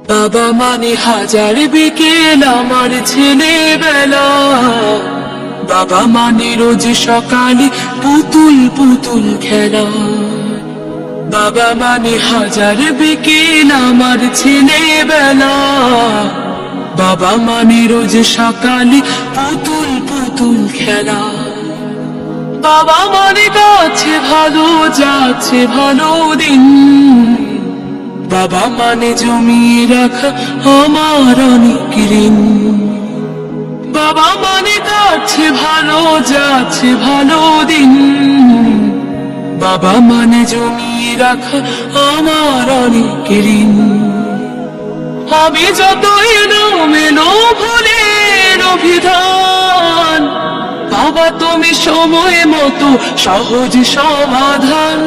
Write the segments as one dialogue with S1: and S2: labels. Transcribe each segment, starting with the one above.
S1: বাবা মানে হাজার বিকেল আমার ছেলেবেলা, বাবা মানে রোজ সকালে পুতুল পুতুল খেলা। বাবা মানে হাজার বিকেল আমার ছেলেবেলা, বাবা মানে রোজ সকালে পুতুল পুতুল খেলা। বাবা মানে যাচ্ছে ভালো, যাচ্ছে ভালো দিন, বাবা মানে জমিয়ে রাখা আমার অনেক ঋণ। বাবা মানে যাচ্ছে ভালো, যাচ্ছে ভালো দিন, বাবা মানে জমিয়ে রাখা আমার অনেক ঋণ। আমি যত এলোমেলো ভুলের অভিধান, বাবা তুমি সময় মতো সহজ সমাধান।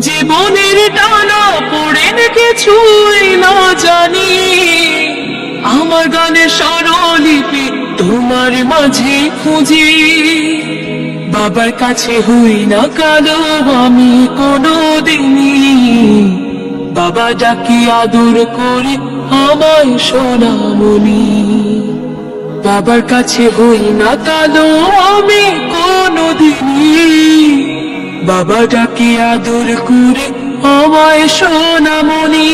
S1: জীবনের টানা পড়েন কিছুই না জানি, আমার গানের স্বরলিপি তোমার মাঝে খুঁজি। বাবার কাছে হই না কালো আমি কোনোদিনই, বাবা ডাকি আদর করে আমায় সোনামণি। বাবার কাছে হই না কালো আমি কোনোদিনই, বাবা ডাকি আদর করে আমায় সোনামণি।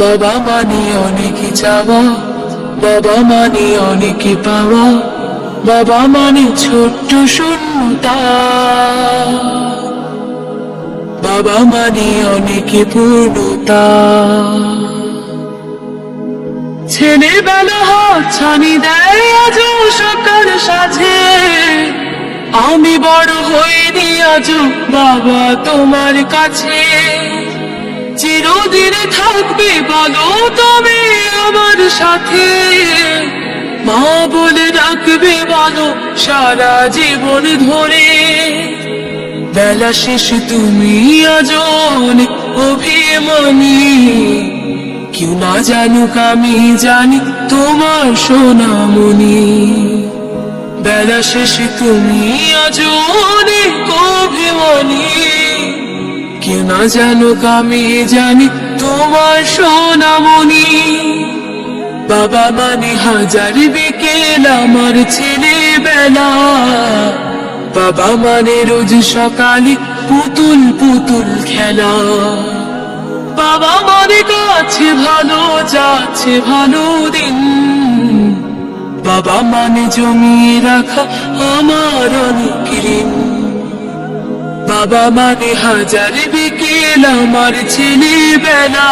S1: বাবা মানে অনেক চাওয়া, বাবা মানে অনেক পাওয়া, বাবা মানে ছোট্ট শূন্যতা, বাবা মানে অনেক পূর্ণতা। ছেলেবেলা হাতছানি দেয় আজ সকাল সাজে, আমি বড় হইনি আজ বাবা তোমার কাছে। চিরদিন থাকবে বলো তুমি আমার সাথে, মা বলে ডাকবে বলো সারা জীবন ধরে। বেলা শেষ তুমি আজ অনেক অভিমানী, কেউ না জানুক আমি জানি তোমার সোনামণি। বেলা শেষ তুমি আজ অনেক অভিমানী, কেউ না জানুক আমি জানি তোমার সোনামণি। বাবা মানে হাজার বিকেল আমার ছেলেবেলা, বাবা মানে রোজ সকালে পুতুল পুতুল খেলা। বাবা মানে যাচ্ছে ভালো, যাচ্ছে ভালো দিন, বাবা মানে জমিয়ে রাখা আমার অনেক ঋণ। বাবা মানে হাজার বিকেল আমার ছেলেবেলা,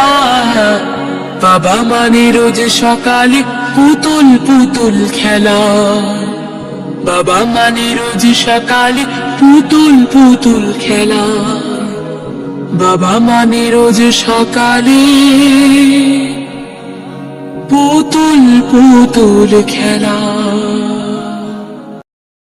S1: বাবা মানে রোজ সকালে পুতুল পুতুল খেলা। বাবা মানে রোজ সকালে পুতুল পুতুল খেলা, বাবা মানে রোজ সকালে পুতুল পুতুল খেলা।